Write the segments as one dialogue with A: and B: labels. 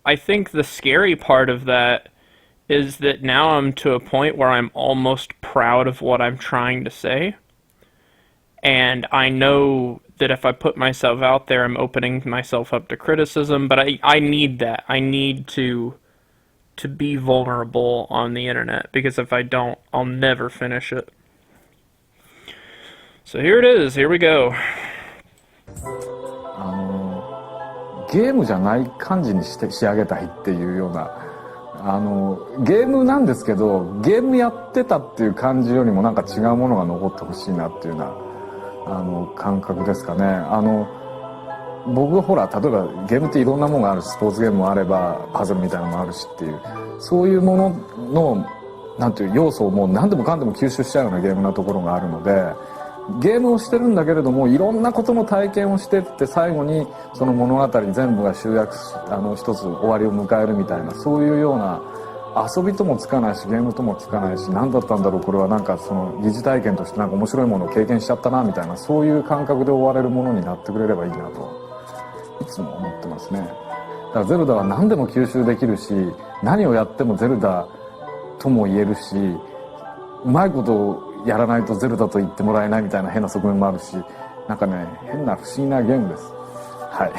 A: I think the scary part of that is that now I'm to a point where I'm almost proud of what I'm trying to say. And I know that if I put myself out there, I'm opening myself up to criticism, but I need that. I need to be vulnerable on the internet, because if I don't, I'll never finish it. So here it is, here we go.
B: ゲームじゃない感じにして仕上げたいっていうようなゲームなんですけどゲームやってたっていう感じよりもなんか違うものが残ってほしいなっていうような感覚ですかね。僕ほら例えばゲームっていろんなものがあるしスポーツゲームもあればパズルみたいなのもあるしっていうそういうもののなんていう要素をもう何でもかんでも吸収しちゃうようなゲームなところがあるのでゲームをしてるんだけれどもいろんなことの体験をしてって最後にその物語全部が集約一つ終わりを迎えるみたいなそういうような遊びともつかないしゲームともつかないし何だったんだろうこれはなんかその疑似体験としてなんか面白いものを経験しちゃったなみたいなそういう感覚で終われるものになってくれればいいなといつも思ってますね。だからゼルダは何でも吸収できるし何をやってもゼルダとも言えるしうまいことをやらないとゼルダと言ってもらえないみたいな変な側面もあるしなんかね変な不思議なゲームです。はい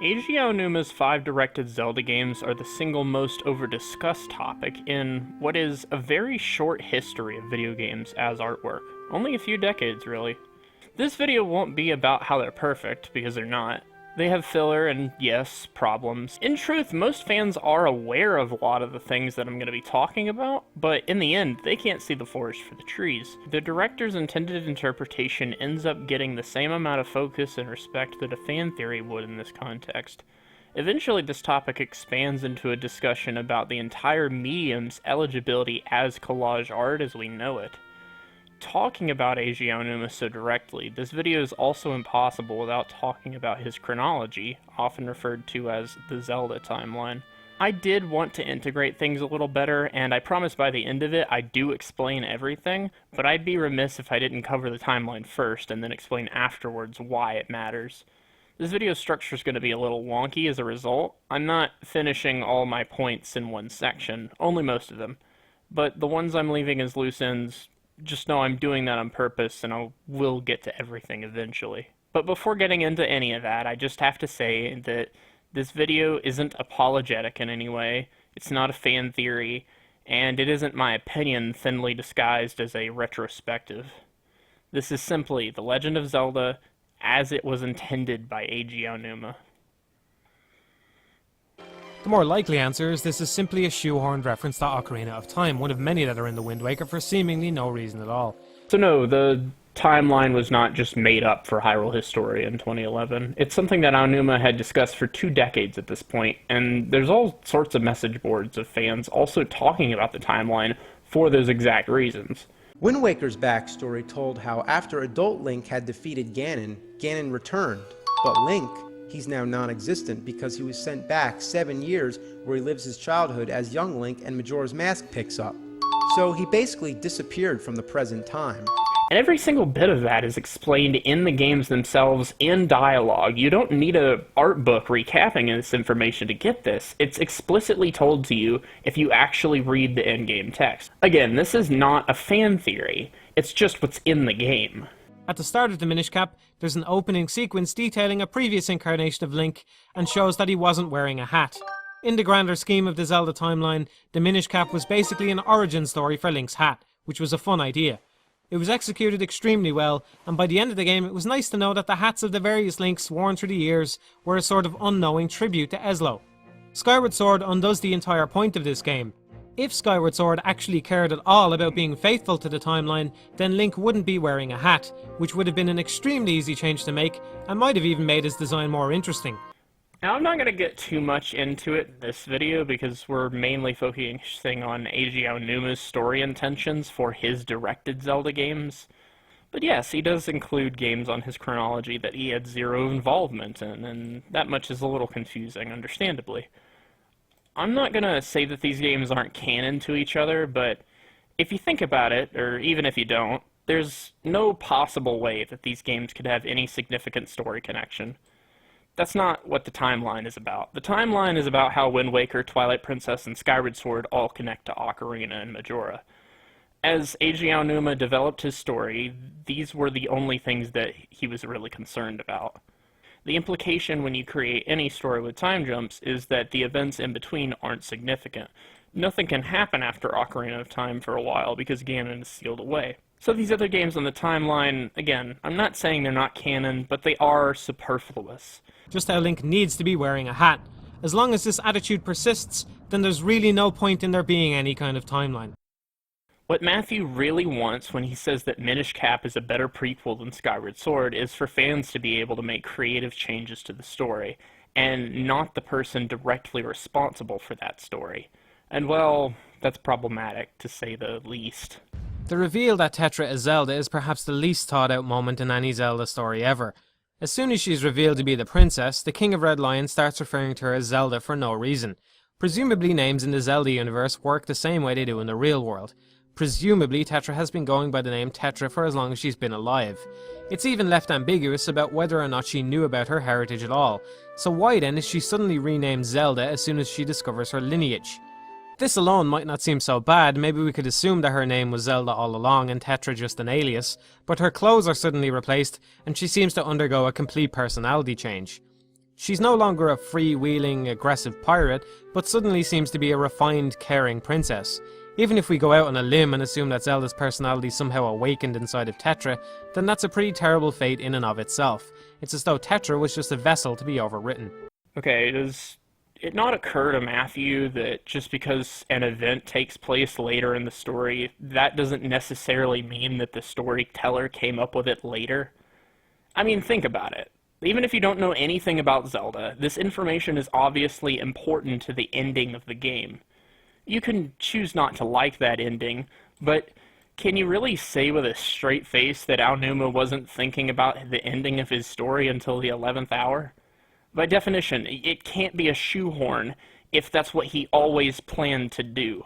A: Eiji Aonuma's 5 directed Zelda games are the single most over-discussed topic in what is a very short history of video games as artwork. Only a few decades, really. This video won't be about how they're perfect, because they're not. They have filler and, yes, problems. In truth, most fans are aware of a lot of the things that I'm going to be talking about, but in the end, they can't see the forest for the trees. The director's intended interpretation ends up getting the same amount of focus and respect that a fan theory would in this context. Eventually, this topic expands into a discussion about the entire medium's eligibility as collage art as we know it. Talking about Eiji Aonuma so directly, this video is also impossible without talking about his chronology, often referred to as the Zelda timeline. I did want to integrate things a little better, and I promise by the end of it I do explain everything, but I'd be remiss if I didn't cover the timeline first and then explain afterwards why it matters. This video structure is going to be a little wonky as a result. I'm not finishing all my points in one section, only most of them, but the ones I'm leaving as loose ends, just know I'm doing that on purpose and I will get to everything eventually. But before getting into any of that, I just have to say that this video isn't apologetic in any way, it's not a fan theory, and it isn't my opinion thinly disguised as a retrospective. This is simply The Legend of Zelda as it was intended by Eiji Aonuma.
C: The more likely answer is this is simply a shoehorned reference to Ocarina of Time, one of many that are in the Wind Waker for seemingly no reason at all.
A: So no, the timeline was not just made up for Hyrule Historia in 2011. It's something that Aonuma had discussed for 2 decades at this point, and there's all sorts of message boards of fans also talking about the timeline for those exact reasons.
D: Wind Waker's backstory told how after adult Link had defeated Ganon, Ganon returned, but Link, he's now non-existent because he was sent back 7 years where he lives his childhood as young Link and Majora's Mask picks up. So he basically disappeared from the present time.
A: And every single bit of that is explained in the games themselves in dialogue. You don't need a art book recapping this information to get this. It's explicitly told to you if you actually read the in-game text. Again, this is not a fan theory. It's just what's in the game.
C: At the start of the Minish Cap, there's an opening sequence detailing a previous incarnation of Link and shows that he wasn't wearing a hat. In the grander scheme of the Zelda timeline, the Minish Cap was basically an origin story for Link's hat, which was a fun idea. It was executed extremely well, and by the end of the game it was nice to know that the hats of the various Links worn through the years were a sort of unknowing tribute to Eslo. Skyward Sword undoes the entire point of this game. If Skyward Sword actually cared at all about being faithful to the timeline, then Link wouldn't be wearing a hat, which would have been an extremely easy change to make, and might have even made his design more interesting.
A: Now, I'm not going to get too much into it in this video because we're mainly focusing on Eiji Aonuma's story intentions for his directed Zelda games. But yes, he does include games on his chronology that he had zero involvement in, and that much is a little confusing, understandably. I'm not going to say that these games aren't canon to each other, but if you think about it, or even if you don't, there's no possible way that these games could have any significant story connection. That's not what the timeline is about. The timeline is about how Wind Waker, Twilight Princess, and Skyward Sword all connect to Ocarina and Majora. As Eiji Aonuma developed his story, these were the only things that he was really concerned about. The implication when you create any story with time jumps is that the events in between aren't significant. Nothing can happen after Ocarina of Time for a while because Ganon is sealed away. So these other games on the timeline, again, I'm not saying they're not canon, but they are superfluous.
C: Just how Link needs to be wearing a hat. As long as this attitude persists, then there's really no point in there being any kind of timeline.
A: What Matthew really wants when he says that Minish Cap is a better prequel than Skyward Sword is for fans to be able to make creative changes to the story, and not the person directly responsible for that story. And well, that's problematic, to say the least.
C: The reveal that Tetra is Zelda is perhaps the least thought out moment in any Zelda story ever. As soon as she's revealed to be the princess, the King of Red Lion starts referring to her as Zelda for no reason. Presumably names in the Zelda universe work the same way they do in the real world. Presumably Tetra has been going by the name Tetra for as long as she's been alive. It's even left ambiguous about whether or not she knew about her heritage at all, so why then is she suddenly renamed Zelda as soon as she discovers her lineage? This alone might not seem so bad, maybe we could assume that her name was Zelda all along and Tetra just an alias, but her clothes are suddenly replaced and she seems to undergo a complete personality change. She's no longer a freewheeling, aggressive pirate, but suddenly seems to be a refined, caring princess. Even if we go out on a limb and assume that Zelda's personality somehow awakened inside of Tetra, then that's a pretty terrible fate in and of itself. It's as though Tetra was just a vessel to be overwritten.
A: Okay, does it not occur to Matthew that just because an event takes place later in the story, that doesn't necessarily mean that the storyteller came up with it later? I mean, think about it. Even if you don't know anything about Zelda, this information is obviously important to the ending of the game. You can choose not to like that ending, but can you really say with a straight face that Aonuma wasn't thinking about the ending of his story until the 11th hour? By definition, it can't be a shoehorn if that's what he always planned to do.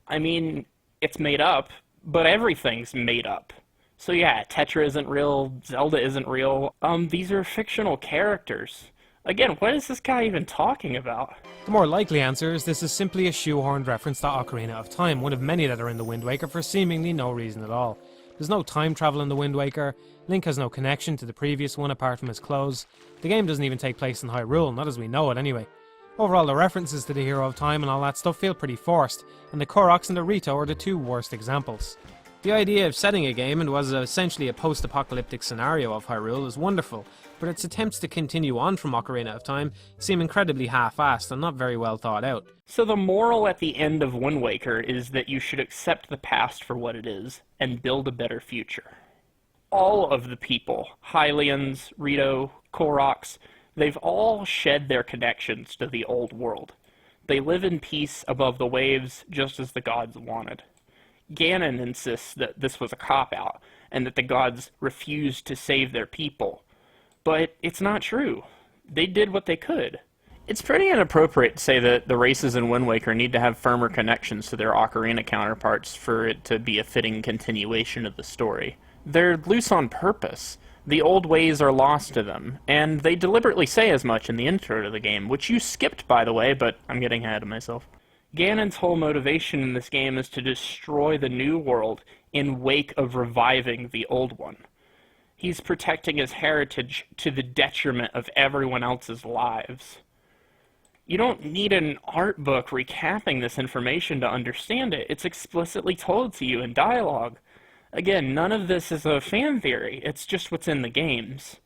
A: I mean, it's made up, but everything's made up. So yeah, Tetra isn't real, Zelda isn't real. These are fictional characters. Again, what is this guy even talking about?
C: The more likely answer is this is simply a shoehorned reference to Ocarina of Time, one of many that are in the Wind Waker for seemingly no reason at all. There's no time travel in the Wind Waker, Link has no connection to the previous one apart from his clothes, the game doesn't even take place in Hyrule, not as we know it anyway. Overall, the references to the Hero of Time and all that stuff feel pretty forced, and the Koroks and the Rito are the two worst examples. The idea of setting a game and was essentially a post-apocalyptic scenario of Hyrule is wonderful, but its attempts to continue on from Ocarina of Time seem incredibly half-assed and not very well thought out.
A: So the moral at the end of Wind Waker is that you should accept the past for what it is, and build a better future. All of the people, Hylians, Rito, Koroks, they've all shed their connections to the old world. They live in peace above the waves, just as the gods wanted. Ganon insists that this was a cop-out, and that the gods refused to save their people. But it's not true. They did what they could. It's pretty inappropriate to say that the races in Wind Waker need to have firmer connections to their Ocarina counterparts for it to be a fitting continuation of the story. They're loose on purpose. The old ways are lost to them, and they deliberately say as much in the intro to the game, which you skipped, by the way, but I'm getting ahead of myself. Ganon's whole motivation in this game is to destroy the new world in wake of reviving the old one. He's protecting his heritage to the detriment of everyone else's lives. You don't need an art book recapping this information to understand it. It's explicitly told to you in dialogue. Again, none of this is a fan theory. It's just what's in the games.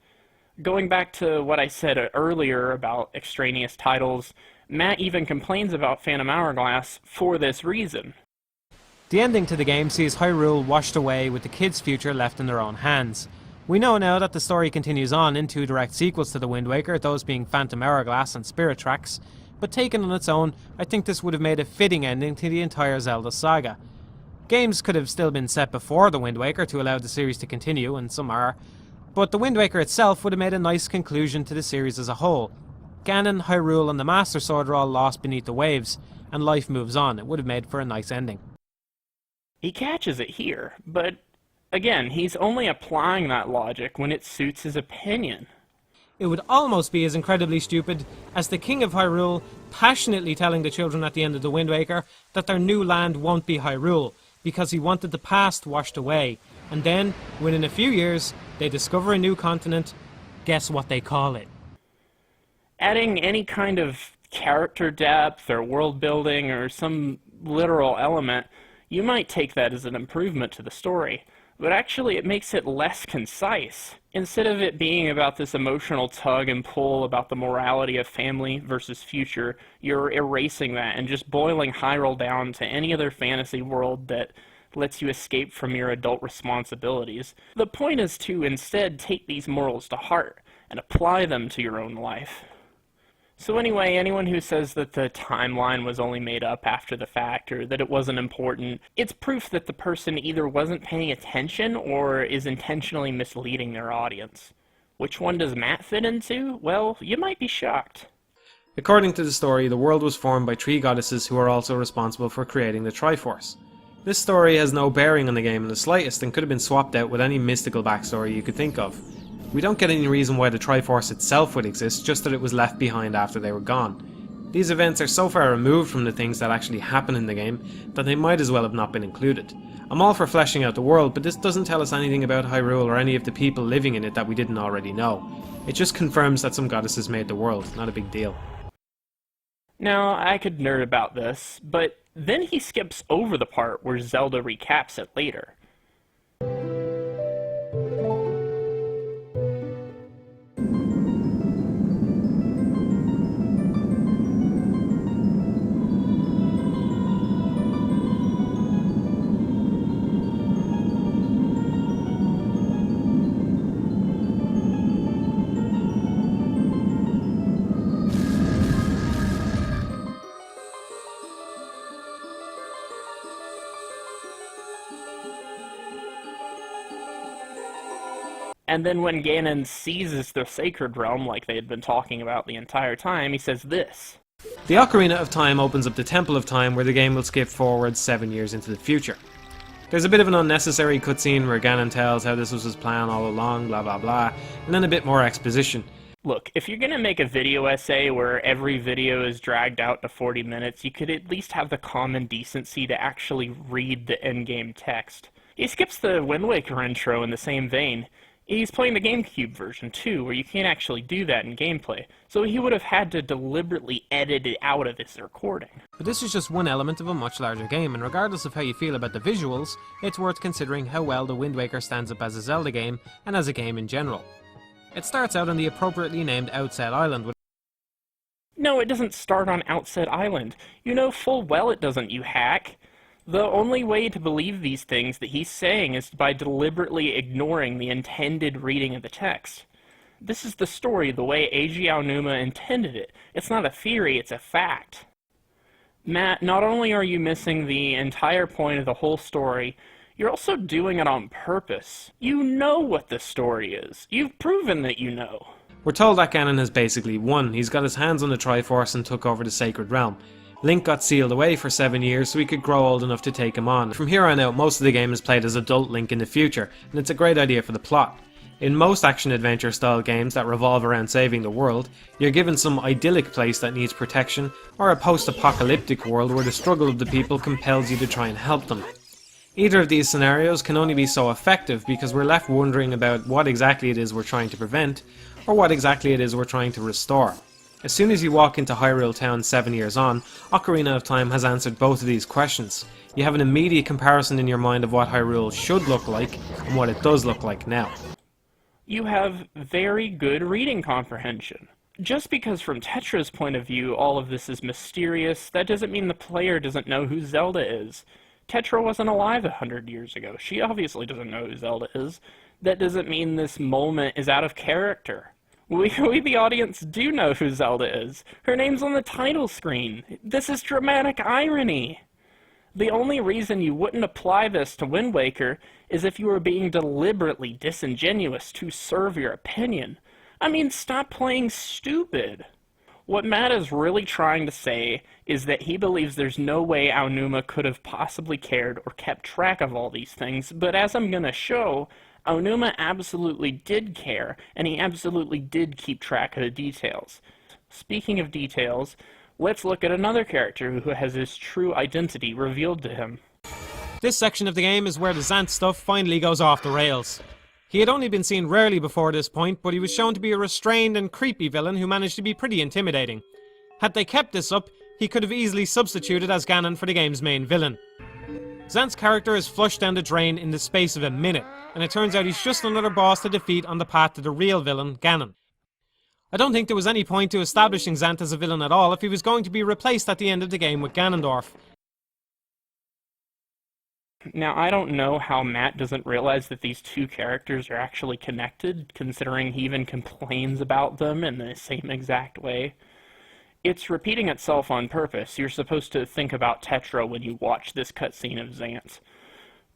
A: Going back to what I said earlier about extraneous titles, Matt even complains about Phantom Hourglass for this reason.
C: The ending to the game sees Hyrule washed away with the kids' future left in their own hands. We know now that the story continues on in two direct sequels to The Wind Waker, those being Phantom Hourglass and Spirit Tracks, but taken on its own, I think this would have made a fitting ending to the entire Zelda saga. Games could have still been set before The Wind Waker to allow the series to continue, and some are, but The Wind Waker itself would have made a nice conclusion to the series as a whole. Ganon, Hyrule and the Master Sword are all lost beneath the waves, and life moves on. It would have made for a nice ending.
A: He catches it here, but again, he's only applying that logic when it suits his opinion.
C: It would almost be as incredibly stupid as the King of Hyrule passionately telling the children at the end of The Wind Waker that their new land won't be Hyrule, because he wanted the past washed away, and then, within a few years, they discover a new continent. Guess what they call it?
A: Adding any kind of character depth or world building or some literal element, you might take that as an improvement to the story, but actually it makes it less concise. Instead of it being about this emotional tug and pull about the morality of family versus future, you're erasing that and just boiling Hyrule down to any other fantasy world that lets you escape from your adult responsibilities. The point is to instead take these morals to heart and apply them to your own life. So anyway, anyone who says that the timeline was only made up after the fact or that it wasn't important, it's proof that the person either wasn't paying attention or is intentionally misleading their audience. Which one does Matt fit into? Well, you might be shocked.
C: According to the story, the world was formed by three goddesses who are also responsible for creating the Triforce. This story has no bearing on the game in the slightest and could have been swapped out with any mystical backstory you could think of. We don't get any reason why the Triforce itself would exist, just that it was left behind after they were gone. These events are so far removed from the things that actually happen in the game that they might as well have not been included. I'm all for fleshing out the world, but this doesn't tell us anything about Hyrule or any of the people living in it that we didn't already know. It just confirms that some goddesses made the world, not a big deal.
A: Now, I could nerd about this, but then he skips over the part where Zelda recaps it later. And then when Ganon seizes the Sacred Realm, like they had been talking about the entire time, he says this.
C: The Ocarina of Time opens up the Temple of Time, where the game will skip forward 7 years into the future. There's a bit of an unnecessary cutscene where Ganon tells how this was his plan all along, blah blah blah, and then a bit more exposition.
A: Look, if you're gonna make a video essay where every video is dragged out to 40 minutes, you could at least have the common decency to actually read the endgame text. He skips the Wind Waker intro in the same vein. He's playing the GameCube version too, where you can't actually do that in gameplay, so he would have had to deliberately edit it out of his recording.
C: But this is just one element of a much larger game, and regardless of how you feel about the visuals, it's worth considering how well The Wind Waker stands up as a Zelda game, and as a game in general. It starts out on the appropriately named Outset Island with...
A: No, it doesn't start on Outset Island. You know full well it doesn't, you hack. The only way to believe these things that he's saying is by deliberately ignoring the intended reading of the text. This is the story the way Eiji Aonuma intended it. It's not a theory, it's a fact. Matt, not only are you missing the entire point of the whole story, you're also doing it on purpose. You know what the story is. You've proven that you know.
C: We're told that Ganon has basically won. He's got his hands on the Triforce and took over the Sacred Realm. Link got sealed away for 7 years so he could grow old enough to take him on. From here on out, most of the game is played as adult Link in the future, and it's a great idea for the plot. In most action-adventure style games that revolve around saving the world, you're given some idyllic place that needs protection, or a post-apocalyptic world where the struggle of the people compels you to try and help them. Either of these scenarios can only be so effective because we're left wondering about what exactly it is we're trying to prevent, or what exactly it is we're trying to restore. As soon as you walk into Hyrule Town 7 years on, Ocarina of Time has answered both of these questions. You have an immediate comparison in your mind of what Hyrule should look like and what it does look like now.
A: You have very good reading comprehension. Just because from Tetra's point of view all of this is mysterious, that doesn't mean the player doesn't know who Zelda is. Tetra wasn't alive 100 years ago. She obviously doesn't know who Zelda is. That doesn't mean this moment is out of character. We the audience do know who Zelda is. Her name's on the title screen. This is dramatic irony. The only reason you wouldn't apply this to Wind Waker is if you were being deliberately disingenuous to serve your opinion. I mean, stop playing stupid. What Matt is really trying to say is that he believes there's no way Aonuma could have possibly cared or kept track of all these things, but as I'm gonna show, Aonuma absolutely did care, and he absolutely did keep track of the details. Speaking of details, let's look at another character who has his true identity revealed to him.
C: This section of the game is where the Zant stuff finally goes off the rails. He had only been seen rarely before this point, but he was shown to be a restrained and creepy villain who managed to be pretty intimidating. Had they kept this up, he could have easily substituted as Ganon for the game's main villain. Zant's character is flushed down the drain in the space of a minute, and it turns out he's just another boss to defeat on the path to the real villain, Ganon. I don't think there was any point to establishing Zant as a villain at all if he was going to be replaced at the end of the game with Ganondorf.
A: Now, I don't know how Matt doesn't realize that these two characters are actually connected, considering he even complains about them in the same exact way. It's repeating itself on purpose. You're supposed to think about Tetra when you watch this cutscene of Zant.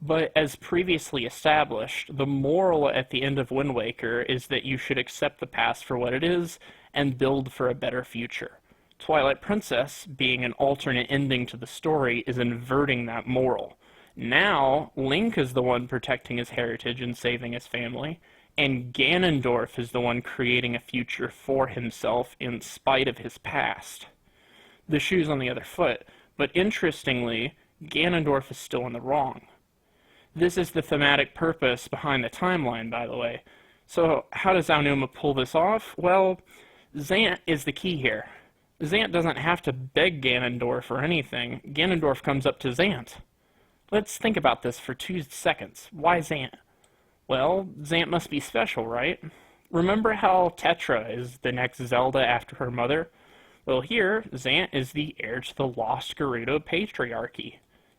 A: But as previously established, the moral at the end of Wind Waker is that you should accept the past for what it is and build for a better future. Twilight Princess, being an alternate ending to the story, is inverting that moral. Now, Link is the one protecting his heritage and saving his family, and Ganondorf is the one creating a future for himself in spite of his past. The shoe's on the other foot, but interestingly, Ganondorf is still in the wrong. This is the thematic purpose behind the timeline, by the way. So, how does Aonuma pull this off? Well, Zant is the key here. Zant doesn't have to beg Ganondorf or anything. Ganondorf comes up to Zant. Let's think about this for 2 seconds. Why Zant? Well, Zant must be special, right? Remember how Tetra is the next Zelda after her mother? Well, here, Zant is the heir to the lost Gerudo patriarchy.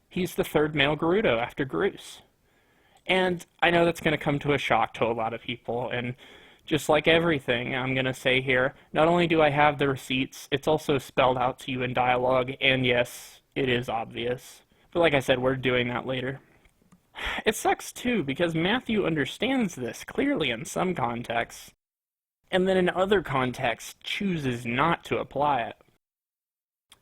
A: He's the third male Gerudo after Groose. And I know that's going to come to a shock to a lot of people, and just like everything I'm going to say here, not only do I have the receipts, it's also spelled out to you in dialogue, and yes, it is obvious. But like I said, we're doing that later. It sucks too, because Matthew understands this clearly in some contexts, and then in other contexts chooses not to apply it.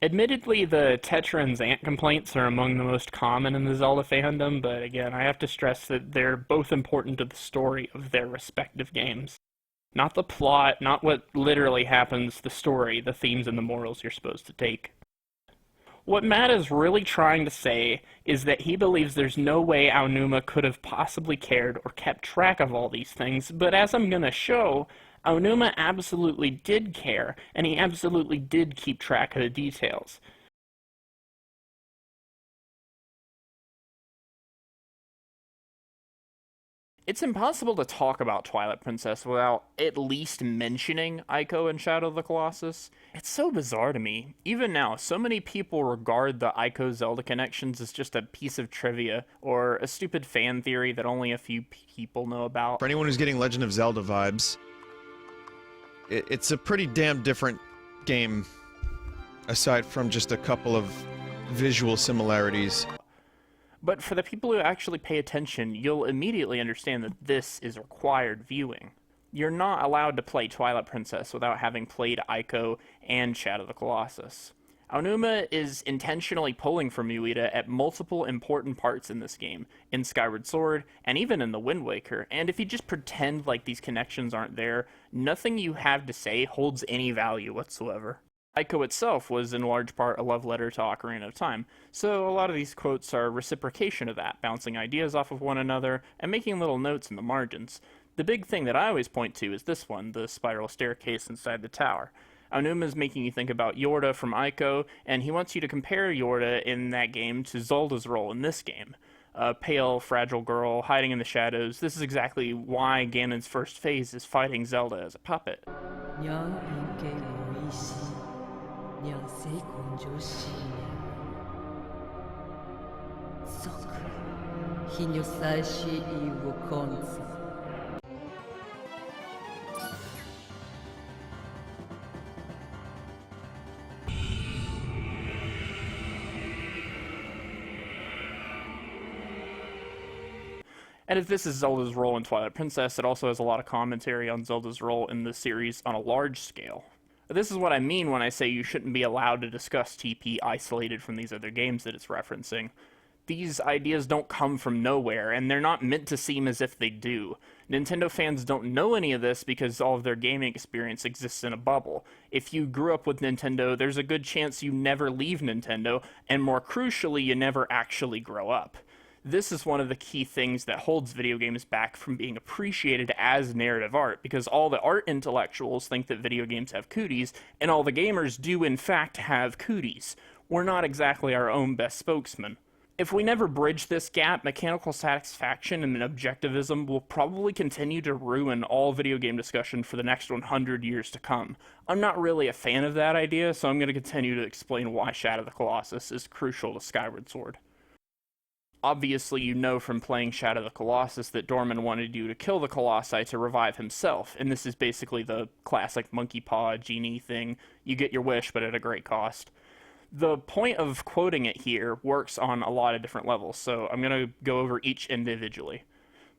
A: Admittedly, the Tetra and Zant complaints are among the most common in the Zelda fandom, but again, I have to stress that they're both important to the story of their respective games. Not the plot, not what literally happens, the story, the themes and the morals you're supposed to take. What Matt is really trying to say is that he believes there's no way Aonuma could have possibly cared or kept track of all these things, but as I'm gonna show, Aonuma absolutely did care, and he absolutely did keep track of the details. It's impossible to talk about Twilight Princess without at least mentioning Ico and Shadow of the Colossus. It's so bizarre to me. Even now, so many people regard the Ico-Zelda connections as just a piece of trivia, or a stupid fan theory that only a few people know about.
E: For anyone who's getting Legend of Zelda vibes, it's a pretty damn different game, aside from just a couple of visual similarities.
A: But for the people who actually pay attention, you'll immediately understand that this is required viewing. You're not allowed to play Twilight Princess without having played Ico and Shadow of the Colossus. Aonuma is intentionally pulling from Ueda at multiple important parts in this game, in Skyward Sword, and even in the Wind Waker, and if you just pretend like these connections aren't there, nothing you have to say holds any value whatsoever. Ico itself was in large part a love letter to Ocarina of Time, so a lot of these quotes are reciprocation of that, bouncing ideas off of one another and making little notes in the margins. The big thing that I always point to is this one, the spiral staircase inside the tower. Aonuma is making you think about Yorda from Ico, and he wants you to compare Yorda in that game to Zelda's role in this game. A pale, fragile girl hiding in the shadows. This is exactly why Ganon's first phase is fighting Zelda as a puppet. And as this is Zelda's role in Twilight Princess, it also has a lot of commentary on Zelda's role in the series on a large scale. This is what I mean when I say you shouldn't be allowed to discuss TP isolated from these other games that it's referencing. These ideas don't come from nowhere, and they're not meant to seem as if they do. Nintendo fans don't know any of this because all of their gaming experience exists in a bubble. If you grew up with Nintendo, there's a good chance you never leave Nintendo, and more crucially, you never actually grow up. This is one of the key things that holds video games back from being appreciated as narrative art, because all the art intellectuals think that video games have cooties, and all the gamers do in fact have cooties. We're not exactly our own best spokesman. If we never bridge this gap, mechanical satisfaction and objectivism will probably continue to ruin all video game discussion for the next 100 years to come. I'm not really a fan of that idea, so I'm going to continue to explain why Shadow of the Colossus is crucial to Skyward Sword. Obviously, you know from playing Shadow of the Colossus that Dorman wanted you to kill the Colossi to revive himself, and this is basically the classic monkey paw genie thing. You get your wish, but at a great cost. The point of quoting it here works on a lot of different levels, so I'm going to go over each individually.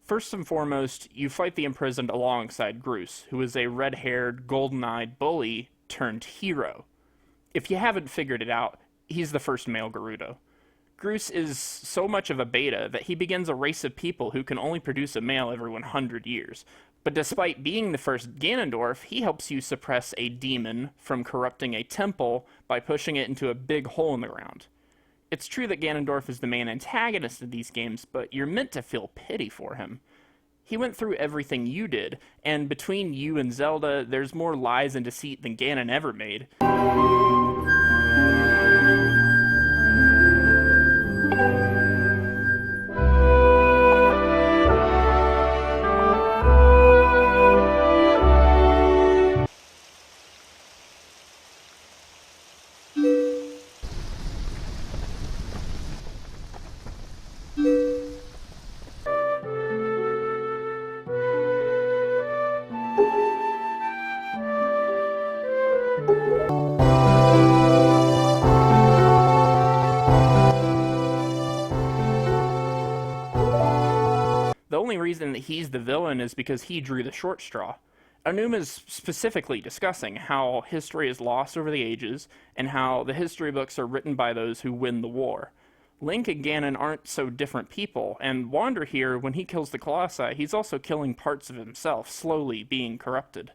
A: First and foremost, you fight the imprisoned alongside Groose, who is a red-haired, golden-eyed bully turned hero. If you haven't figured it out, he's the first male Gerudo. Groose is so much of a beta that he begins a race of people who can only produce a male every 100 years. But despite being the first Ganondorf, he helps you suppress a demon from corrupting a temple by pushing it into a big hole in the ground. It's true that Ganondorf is the main antagonist of these games, but you're meant to feel pity for him. He went through everything you did, and between you and Zelda, there's more lies and deceit than Ganon ever made. The only reason that he's the villain is because he drew the short straw. Anuma's specifically discussing how history is lost over the ages, and how the history books are written by those who win the war. Link and Ganon aren't so different people, and Wander here, when he kills the Colossi, he's also killing parts of himself, slowly being corrupted.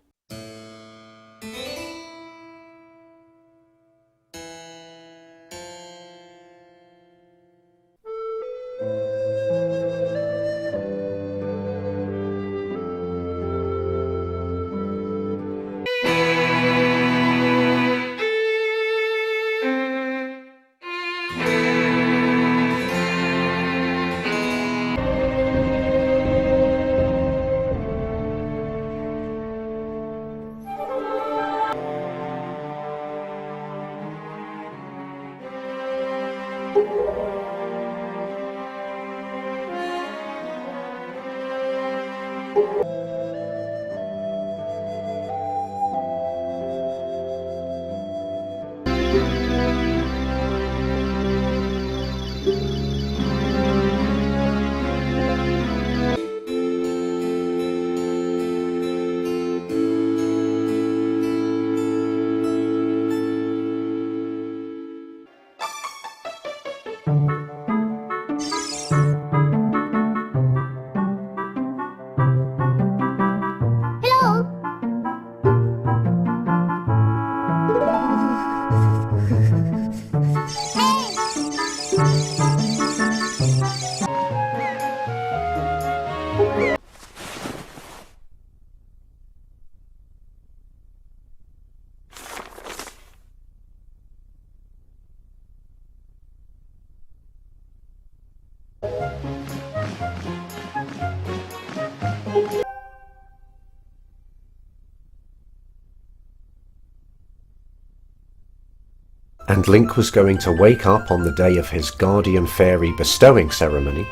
F: And Link was going to wake up on the day of his guardian fairy bestowing ceremony.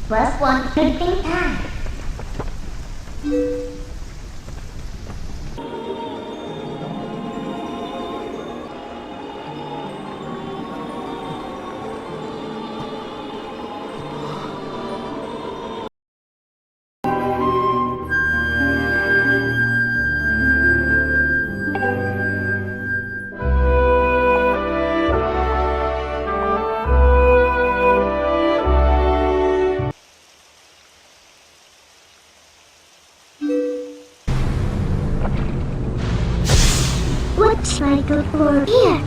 G: Plus one shooting time. What should I go for here?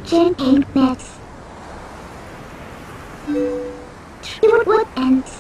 G: Gin ink mix. What ends?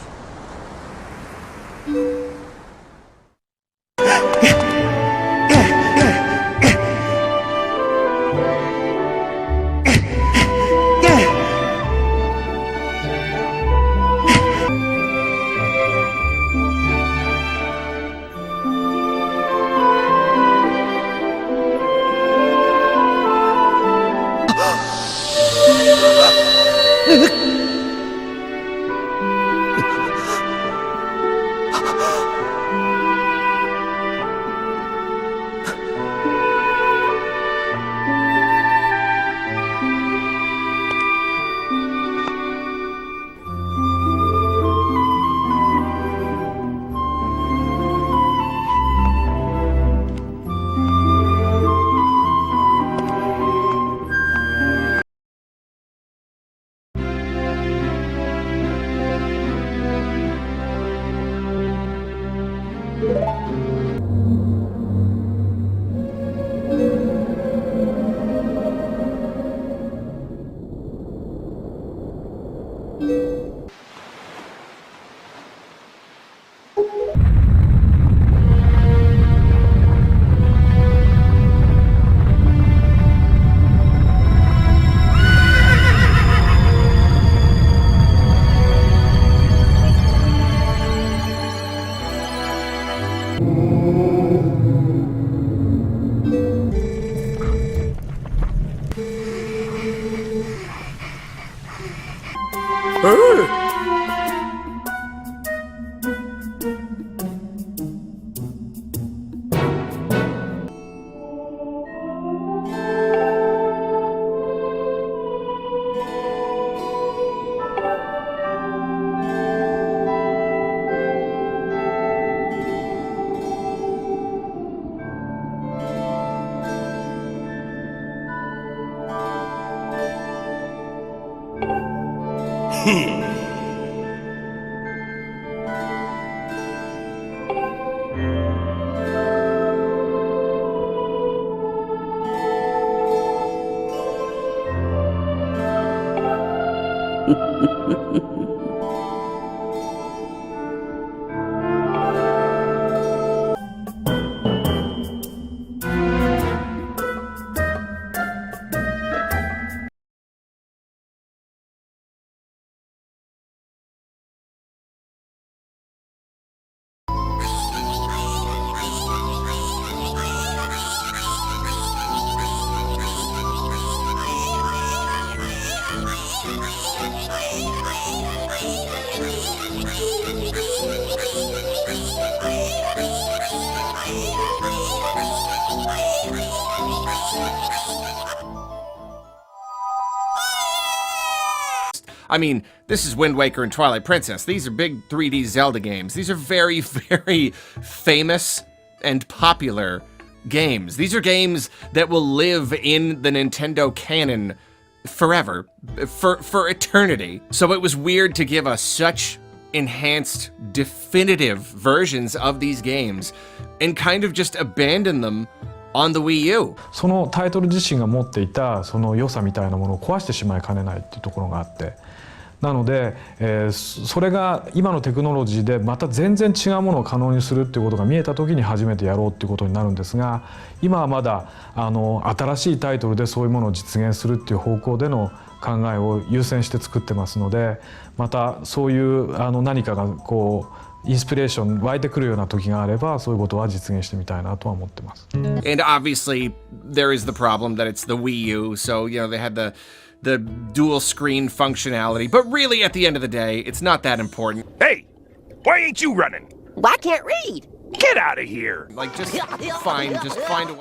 H: I mean, this is Wind Waker and Twilight Princess. These are big 3D Zelda games. These are very, very famous and popular games. These are games that will live in the Nintendo canon forever, for eternity. So it was weird to give us such enhanced, definitive versions of these games and kind of just abandon them on the Wii U.
B: そのタイトル自身が持っていたその良さみたいなものを壊してしまいかねないっていうところがあって、なので、それが今のテクノロジーでまた全然違うものを可能にするっていうことが見えた時に初めてやろうっていうことになるんですが、今はまだ新しいタイトルでそういうものを実現するっていう方向での考えを優先して作ってますので、またそういう何かがこうインスピレーション湧いてくるような時があれば、そういうことは実現してみたいなとは思ってます。
H: And obviously there is the problem that it's the Wii U, so you know they had the dual screen functionality, but really at the end of the day, it's not that important.
I: Hey, why ain't you running?
J: Well, I can't read.
I: Get out of here.
H: Like just find a way.